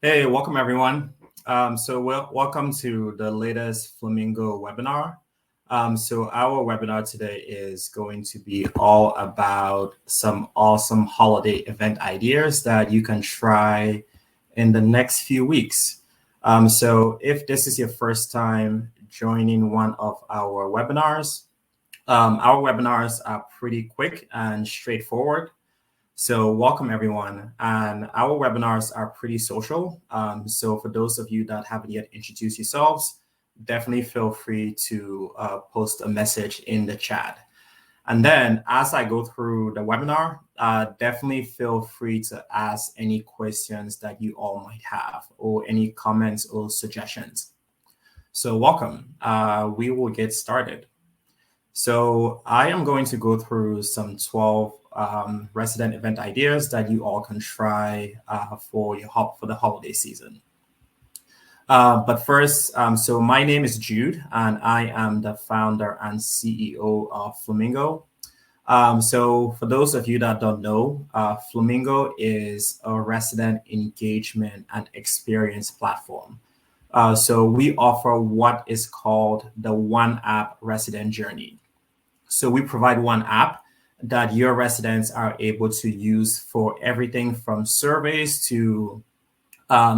Hey, welcome everyone. Welcome to the latest Flamingo webinar. Our webinar today is going to be all about some awesome holiday event ideas that you can try in the next few weeks. If this is your first time joining one of our webinars are pretty quick and straightforward. So welcome everyone. And our webinars are pretty social. So for those of you that haven't yet introduced yourselves, definitely feel free to post a message in the chat. And then as I go through the webinar, definitely feel free to ask any questions that you all might have or any comments or suggestions. So welcome. We will get started. So I am going to go through some 12 resident event ideas that you all can try for the holiday season. But first, so my name is Jude, and I am the founder and CEO of Flamingo. So for those of you that don't know, Flamingo is a resident engagement and experience platform. So we offer what is called the One App Resident Journey. So we provide one app that your residents are able to use for everything from surveys to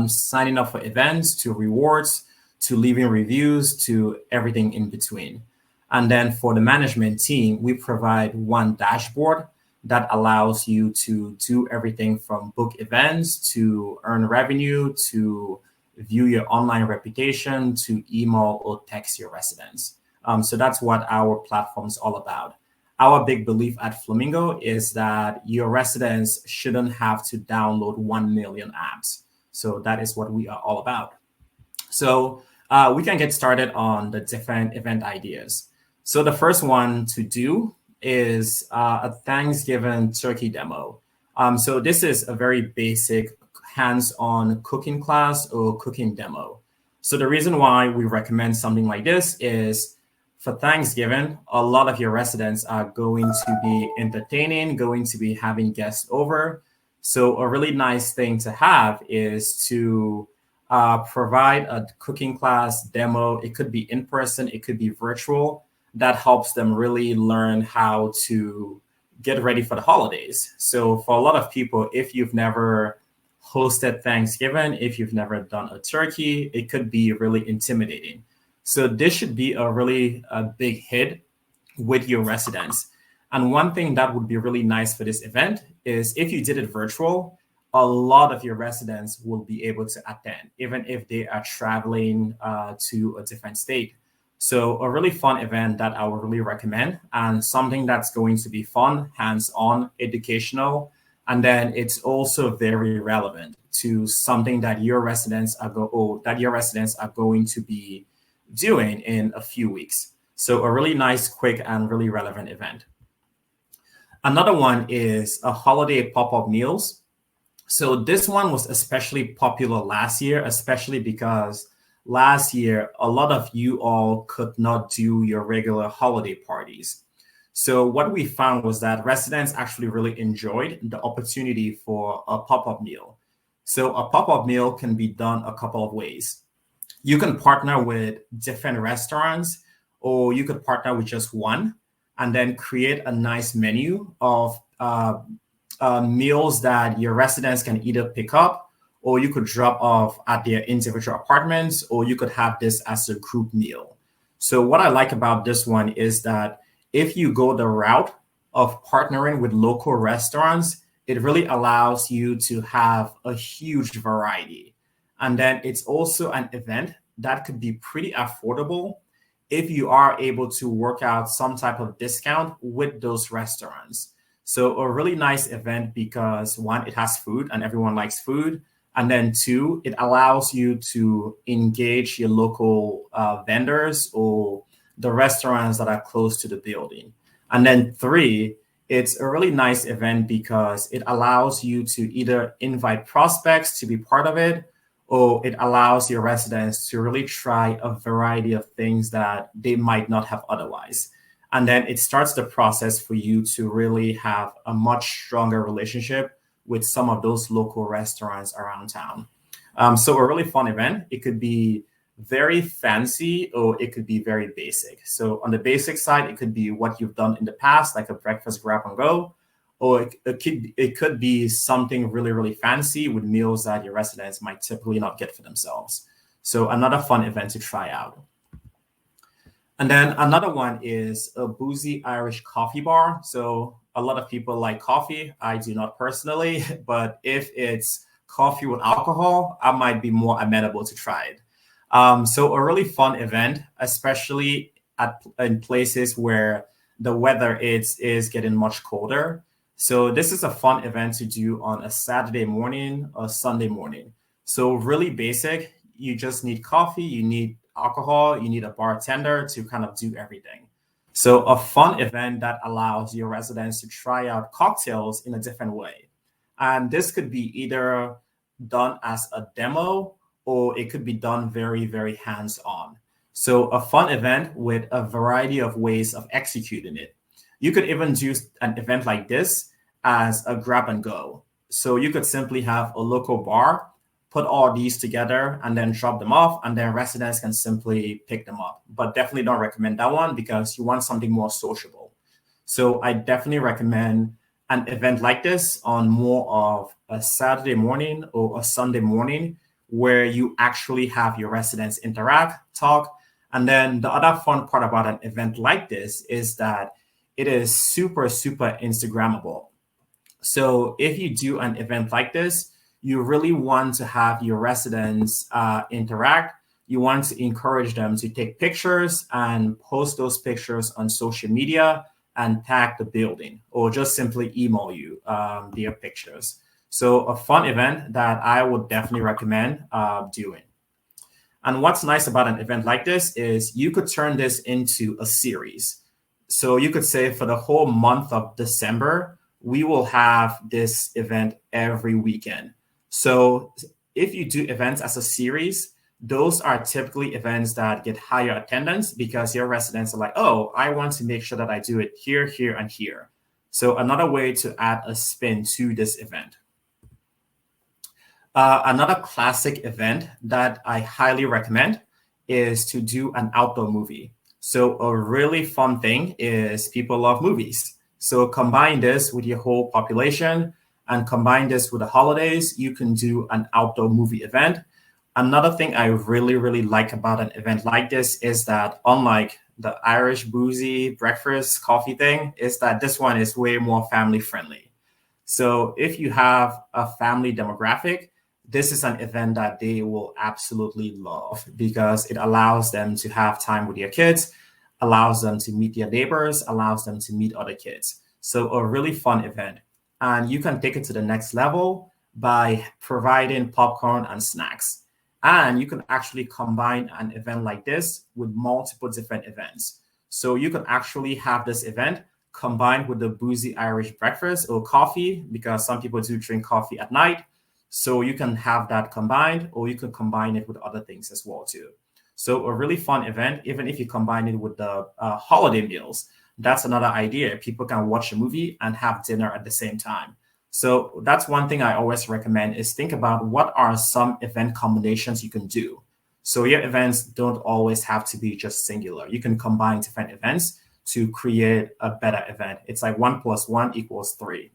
signing up for events, to rewards, to leaving reviews, to everything in between. And then for the management team, we provide one dashboard that allows you to do everything from book events, to earn revenue, to view your online reputation, to email or text your residents. So that's what our platform is all about. Our big belief at Flamingo is that your residents shouldn't have to download 1 million apps. So that is what we are all about. So we can get started on the different event ideas. So the first one to do is a Thanksgiving turkey demo. So this is a very basic hands-on cooking class or cooking demo. So the reason why we recommend something like this is for Thanksgiving, a lot of your residents are going to be entertaining, going to be having guests over. So a really nice thing to have is to provide a cooking class demo. It could be in person, it could be virtual. That helps them really learn how to get ready for the holidays. So for a lot of people, if you've never hosted Thanksgiving, if you've never done a turkey, it could be really intimidating. So this should be a really big hit with your residents. And one thing that would be really nice for this event is if you did it virtual, a lot of your residents will be able to attend, even if they are traveling to a different state. So a really fun event that I would really recommend, and something that's going to be fun, hands-on, educational, and then it's also very relevant to something that your residents are going to be doing in a few weeks. So a really nice, quick, and really relevant event. Another one is a holiday pop-up meals. So this one was especially popular last year, especially because last year, a lot of you all could not do your regular holiday parties. So what we found was that residents actually really enjoyed the opportunity for a pop-up meal. So a pop-up meal can be done a couple of ways. You can partner with different restaurants, or you could partner with just one and then create a nice menu of meals that your residents can either pick up, or you could drop off at their individual apartments, or you could have this as a group meal. So what I like about this one is that if you go the route of partnering with local restaurants, it really allows you to have a huge variety. And then it's also an event that could be pretty affordable if you are able to work out some type of discount with those restaurants. So a really nice event because one, it has food and everyone likes food. And then two, it allows you to engage your local vendors or the restaurants that are close to the building. And then three, it's a really nice event because it allows you to either invite prospects to be part of it, or it allows your residents to really try a variety of things that they might not have otherwise. And then it starts the process for you to really have a much stronger relationship with some of those local restaurants around town. So a really fun event, it could be very fancy or it could be very basic. So on the basic side, it could be what you've done in the past, like a breakfast grab and go, or it could be something really, really fancy with meals that your residents might typically not get for themselves. So another fun event to try out. And then another one is a Boozy Irish coffee bar. So a lot of people like coffee. I do not personally, but if it's coffee with alcohol, I might be more amenable to try it. So a really fun event, especially in places where the weather is getting much colder. So this is a fun event to do on a Saturday morning or Sunday morning. So really basic. You just need coffee, you need alcohol, you need a bartender to kind of do everything. So a fun event that allows your residents to try out cocktails in a different way. And this could be either done as a demo or it could be done very, very hands-on. So a fun event with a variety of ways of executing it. You could even do an event like this as a grab and go. So you could simply have a local bar, put all these together and then drop them off, and then residents can simply pick them up. But definitely don't recommend that one because you want something more sociable. So I definitely recommend an event like this on more of a Saturday morning or a Sunday morning where you actually have your residents interact, talk. And then the other fun part about an event like this is that it is super, super Instagrammable. So if you do an event like this, you really want to have your residents interact. You want to encourage them to take pictures and post those pictures on social media and tag the building or just simply email you their pictures. So a fun event that I would definitely recommend doing. And what's nice about an event like this is you could turn this into a series. So you could say for the whole month of December, we will have this event every weekend. So if you do events as a series, those are typically events that get higher attendance because your residents are like, oh, I want to make sure that I do it here, here, and here. So another way to add a spin to this event. Another classic event that I highly recommend is to do an outdoor movie. So a really fun thing is people love movies. So combine this with your whole population and combine this with the holidays, you can do an outdoor movie event. Another thing I really, really like about an event like this is that unlike the Irish boozy breakfast coffee thing, is that this one is way more family friendly. So if you have a family demographic, this is an event that they will absolutely love because it allows them to have time with their kids, allows them to meet their neighbors, allows them to meet other kids. So a really fun event. And you can take it to the next level by providing popcorn and snacks. And you can actually combine an event like this with multiple different events. So you can actually have this event combined with the boozy Irish breakfast or coffee, because some people do drink coffee at night. So you can have that combined, or you can combine it with other things as well too. So a really fun event, even if you combine it with the holiday meals, that's another idea. People can watch a movie and have dinner at the same time. So that's one thing I always recommend is think about what are some event combinations you can do. So your events don't always have to be just singular. You can combine different events to create a better event. It's like 1 + 1 = 3.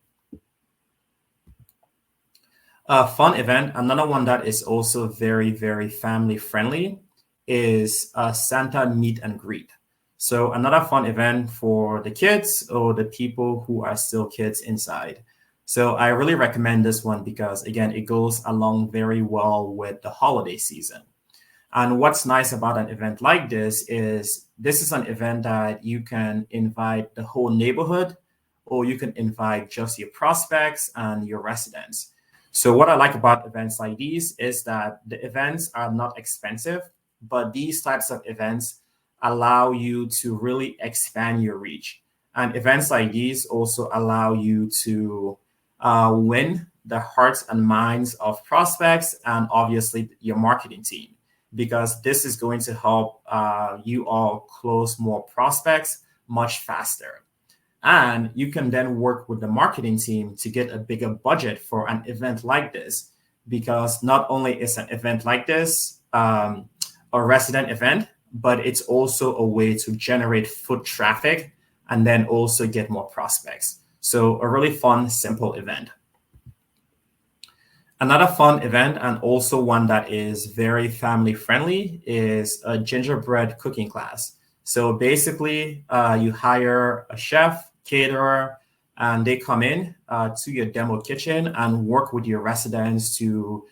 A fun event, another one that is also very, very family friendly is a Santa meet and greet. So another fun event for the kids or the people who are still kids inside. So I really recommend this one because, again, it goes along very well with the holiday season. And what's nice about an event like this is an event that you can invite the whole neighborhood, or you can invite just your prospects and your residents. So what I like about events like these is that the events are not expensive, but these types of events allow you to really expand your reach. And events like these also allow you to win the hearts and minds of prospects and obviously your marketing team, because this is going to help you all close more prospects much faster. And you can then work with the marketing team to get a bigger budget for an event like this, because not only is an event like this a resident event, but it's also a way to generate foot traffic and then also get more prospects. So a really fun, simple event. Another fun event, and also one that is very family friendly, is a gingerbread cooking class. So basically, you hire a chef, caterer, and they come in to your demo kitchen and work with your residents to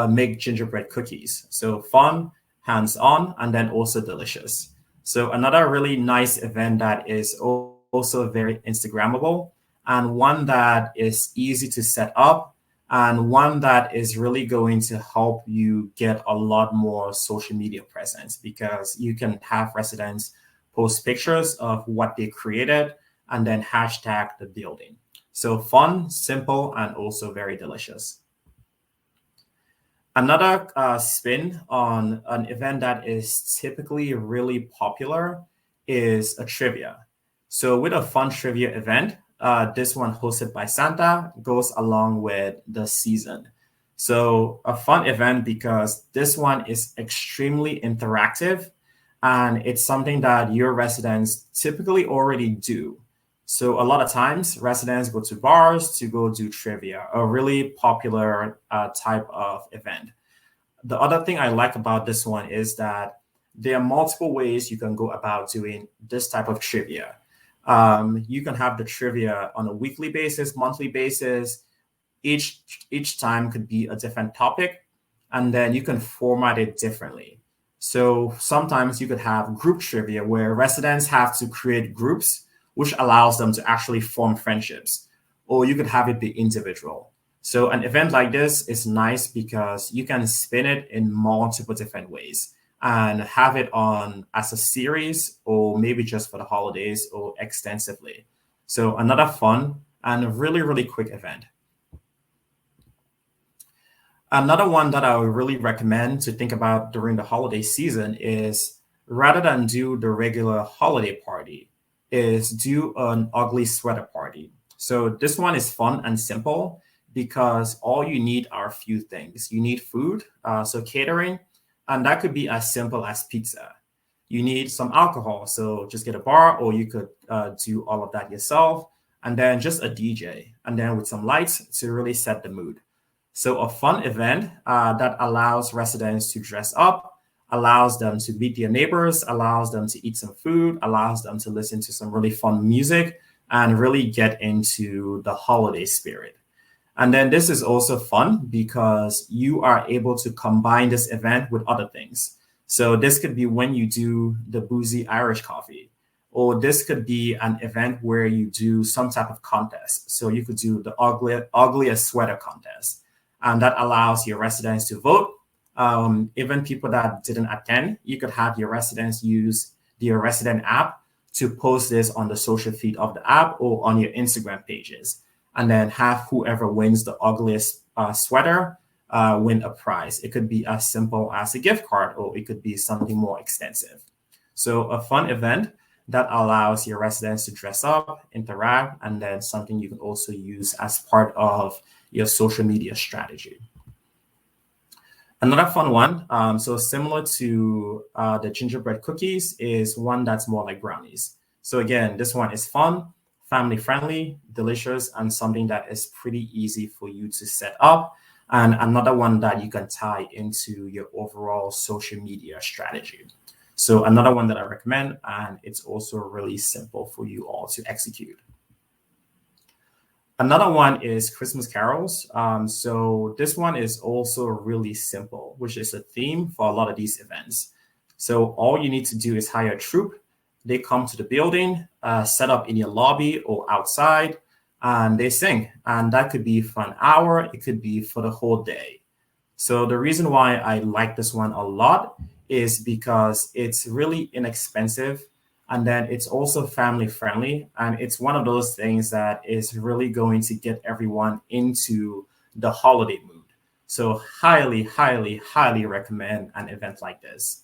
make gingerbread cookies. So fun, hands-on, and then also delicious. So another really nice event that is also very Instagrammable, and one that is easy to set up, and one that is really going to help you get a lot more social media presence, because you can have residents post pictures of what they created and then hashtag the building. So fun, simple, and also very delicious. Another spin on an event that is typically really popular is a trivia. So with a fun trivia event, this one hosted by Santa goes along with the season. So a fun event because this one is extremely interactive, and it's something that your residents typically already do. So a lot of times residents go to bars to go do trivia, a really popular type of event. The other thing I like about this one is that there are multiple ways you can go about doing this type of trivia. You can have the trivia on a weekly basis, monthly basis. Each time could be a different topic, and then you can format it differently. So sometimes you could have group trivia where residents have to create groups, which allows them to actually form friendships, or you could have it be individual. So an event like this is nice because you can spin it in multiple different ways and have it on as a series, or maybe just for the holidays or extensively. So another fun and a really, really quick event. Another one that I would really recommend to think about during the holiday season is, rather than do the regular holiday party, is do an ugly sweater party. So this one is fun and simple because all you need are a few things. You need food, so catering, and that could be as simple as pizza. You need some alcohol, so just get a bar, or you could do all of that yourself, and then just a DJ, and then with some lights to really set the mood. So a fun event that allows residents to dress up, allows them to meet their neighbors, allows them to eat some food, allows them to listen to some really fun music, and really get into the holiday spirit. And then this is also fun because you are able to combine this event with other things. So this could be when you do the Boozy Irish coffee, or this could be an event where you do some type of contest. So you could do the ugliest sweater contest, and that allows your residents to vote. Even people that didn't attend, you could have your residents use the resident app to post this on the social feed of the app or on your Instagram pages, and then have whoever wins the ugliest sweater win a prize. It could be as simple as a gift card, or it could be something more extensive. So a fun event that allows your residents to dress up, interact, and then something you can also use as part of your social media strategy. Another fun one, so similar to the gingerbread cookies, is one that's more like brownies. So again, this one is fun, family friendly, delicious, and something that is pretty easy for you to set up. And another one that you can tie into your overall social media strategy. So another one that I recommend, and it's also really simple for you all to execute. Another one is Christmas carols. So this one is also really simple, which is a theme for a lot of these events. So all you need to do is hire a troupe. They come to the building, set up in your lobby or outside, and they sing. And that could be for an hour. It could be for the whole day. So the reason why I like this one a lot is because it's really inexpensive, and then it's also family friendly. And it's one of those things that is really going to get everyone into the holiday mood. So highly, highly, highly recommend an event like this.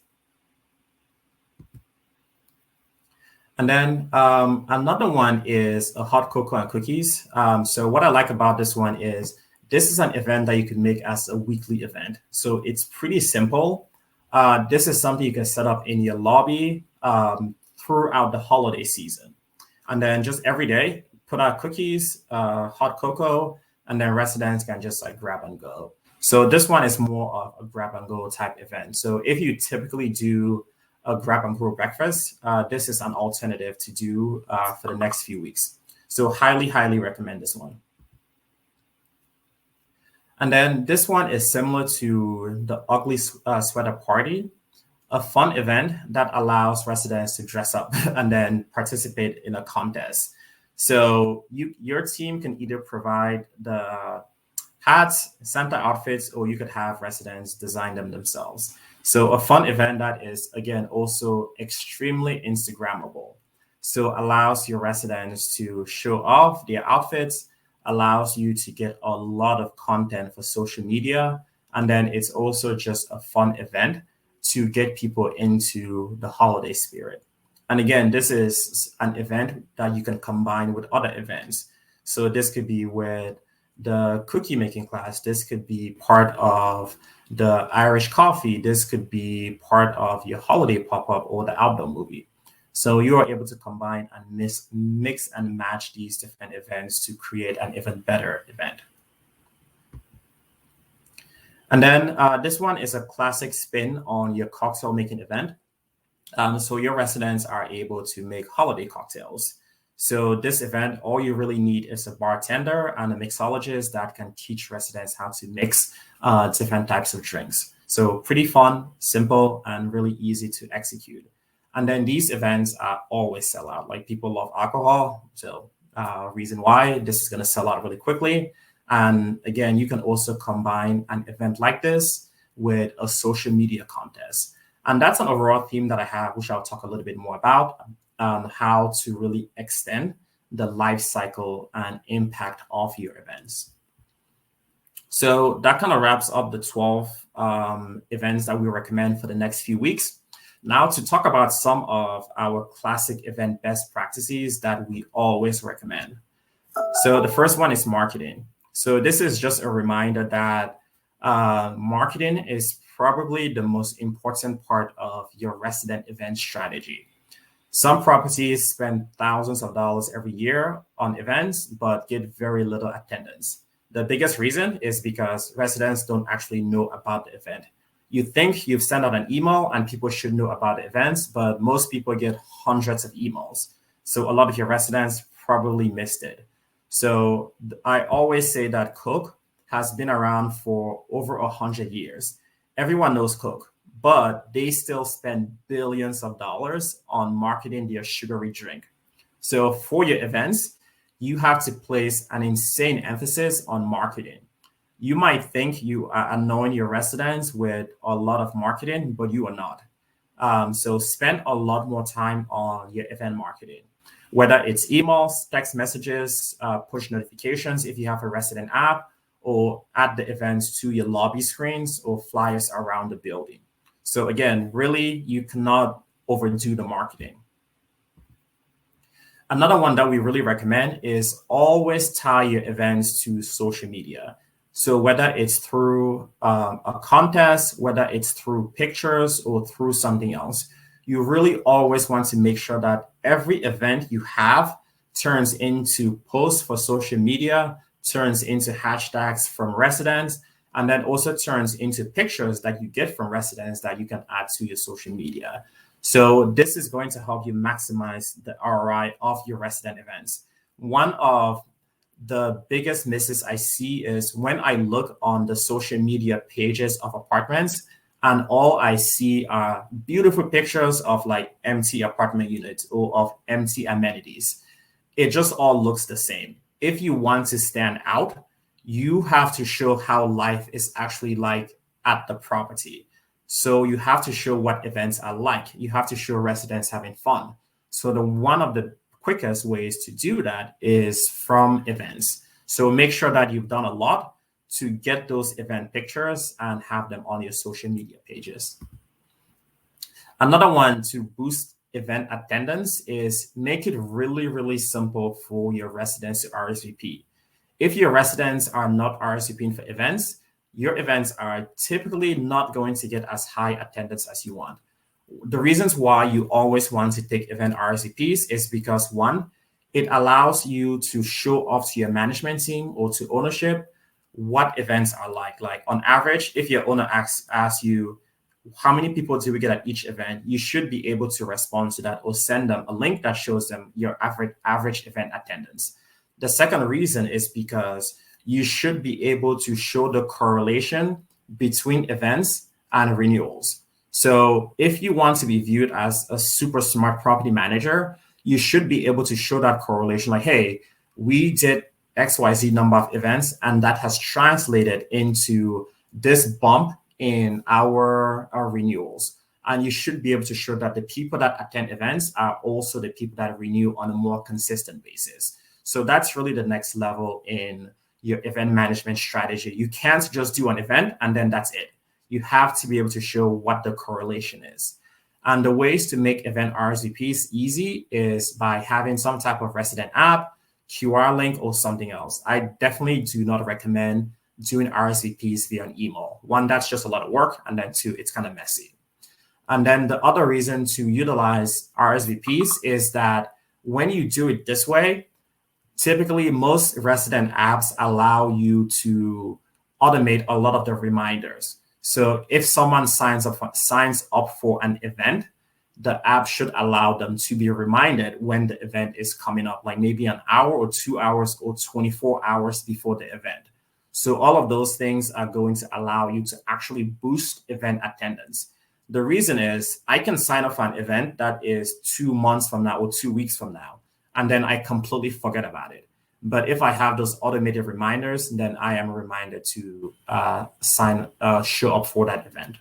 And then another one is a hot cocoa and cookies. So what I like about this one is this is an event that you can make as a weekly event. So it's pretty simple. This is something you can set up in your lobby throughout the holiday season. And then just every day, put out cookies, hot cocoa, and then residents can just like grab and go. So this one is more of a grab and go type event. So if you typically do a grab and go breakfast, this is an alternative to do for the next few weeks. So highly, highly recommend this one. And then this one is similar to the ugly sweater party, a fun event that allows residents to dress up and then participate in a contest. So your team can either provide the hats, Santa outfits, or you could have residents design them themselves. So a fun event that is, again, also extremely Instagrammable. So allows your residents to show off their outfits, allows you to get a lot of content for social media. And then it's also just a fun event to get people into the holiday spirit. And again, this is an event that you can combine with other events. So this could be with the cookie making class. This could be part of the Irish coffee. This could be part of your holiday pop-up or the outdoor movie. So you are able to combine and mix and match these different events to create an even better event. And then this one is a classic spin on your cocktail making event. So your residents are able to make holiday cocktails. So this event, all you really need is a bartender and a mixologist that can teach residents how to mix different types of drinks. So pretty fun, simple, and really easy to execute. And then these events are always sell out. Like people love alcohol. So reason why this is going to sell out really quickly. And again, you can also combine an event like this with a social media contest. And that's an overall theme that I have, which I'll talk a little bit more about, how to really extend the life cycle and impact of your events. So that kind of wraps up the 12 events that we recommend for the next few weeks. Now to talk about some of our classic event best practices that we always recommend. So the first one is marketing. So this is just a reminder that marketing is probably the most important part of your resident event strategy. Some properties spend thousands of dollars every year on events, but get very little attendance. The biggest reason is because residents don't actually know about the event. You think you've sent out an email and people should know about the events, but most people get hundreds of emails. So a lot of your residents probably missed it. So I always say that Coke has been around for over 100 years. Everyone knows Coke, but they still spend billions of dollars on marketing their sugary drink. So for your events, you have to place an insane emphasis on marketing. You might think you are annoying your residents with a lot of marketing, but you are not. So spend a lot more time on your event marketing, whether it's emails, text messages, push notifications if you have a resident app, or add the events to your lobby screens or flyers around the building. So again, really, you cannot overdo the marketing. Another one that we really recommend is always tie your events to social media. So whether it's through a contest, whether it's through pictures or through something else, you really always want to make sure that every event you have turns into posts for social media, turns into hashtags from residents, and then also turns into pictures that you get from residents that you can add to your social media. So this is going to help you maximize the ROI of your resident events. One of the biggest misses I see is when I look on the social media pages of apartments and all I see are beautiful pictures of like empty apartment units or of empty amenities. It just all looks the same. If you want to stand out, you have to show how life is actually like at the property. So you have to show what events are like. You have to show residents having fun. So one of the quickest ways to do that is from events. So make sure that you've done a lot to get those event pictures and have them on your social media pages. Another one to boost event attendance is make it really, really simple for your residents to RSVP. If your residents are not RSVPing for events, your events are typically not going to get as high attendance as you want. The reasons why you always want to take event RSVPs is because one, it allows you to show off to your management team or to ownership what events are like. Like on average, if your owner asks you, how many people do we get at each event? You should be able to respond to that or send them a link that shows them your average event attendance. The second reason is because you should be able to show the correlation between events and renewals. So if you want to be viewed as a super smart property manager, you should be able to show that correlation like, hey, we did XYZ number of events, and that has translated into this bump in our renewals. And you should be able to show that the people that attend events are also the people that renew on a more consistent basis. So that's really the next level in your event management strategy. You can't just do an event and then that's it. You have to be able to show what the correlation is. And the ways to make event RSVPs easy is by having some type of resident app, QR link, or something else. I definitely do not recommend doing RSVPs via an email. One, that's just a lot of work. And then two, it's kind of messy. And then the other reason to utilize RSVPs is that when you do it this way, typically most resident apps allow you to automate a lot of the reminders. So if someone signs up for an event, the app should allow them to be reminded when the event is coming up, like maybe an hour or 2 hours or 24 hours before the event. So all of those things are going to allow you to actually boost event attendance. The reason is I can sign up for an event that is 2 months from now or 2 weeks from now, and then I completely forget about it. But if I have those automated reminders, then I am reminded to show up for that event.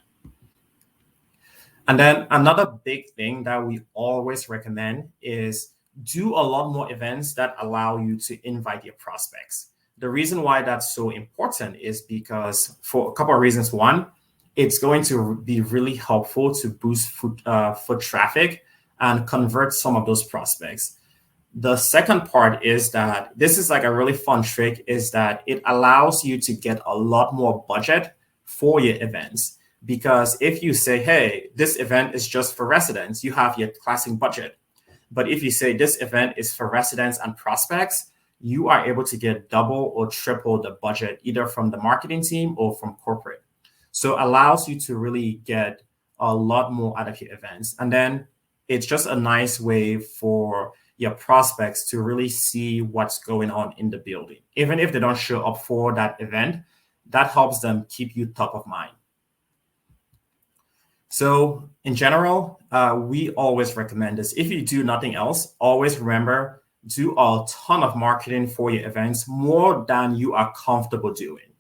And then another big thing that we always recommend is do a lot more events that allow you to invite your prospects. The reason why that's so important is because for a couple of reasons. One, it's going to be really helpful to boost foot traffic and convert some of those prospects. The second part is that this is like a really fun trick, is that it allows you to get a lot more budget for your events. Because if you say, hey, this event is just for residents, you have your classic budget. But if you say this event is for residents and prospects, you are able to get double or triple the budget, either from the marketing team or from corporate. So it allows you to really get a lot more out of your events. And then it's just a nice way for your prospects to really see what's going on in the building. Even if they don't show up for that event, that helps them keep you top of mind. So in general, we always recommend this. If you do nothing else, always remember, do a ton of marketing for your events, more than you are comfortable doing.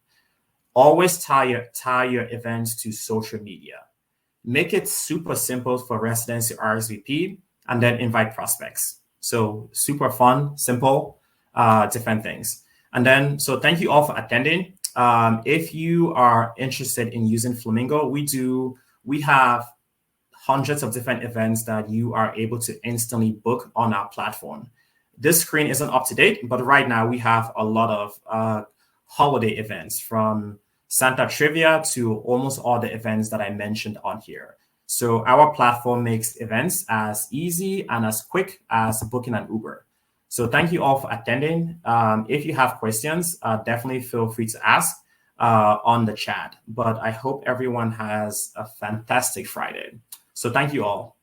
Always tie your events to social media. Make it super simple for residents to RSVP and then invite prospects. So super fun, simple, different things. And then, so thank you all for attending. If you are interested in using Flamingo, we have hundreds of different events that you are able to instantly book on our platform. This screen isn't up to date, but right now we have a lot of holiday events, from Santa Trivia to almost all the events that I mentioned on here. So our platform makes events as easy and as quick as booking an Uber. So thank you all for attending. If you have questions, definitely feel free to ask on the chat. But I hope everyone has a fantastic Friday. So thank you all.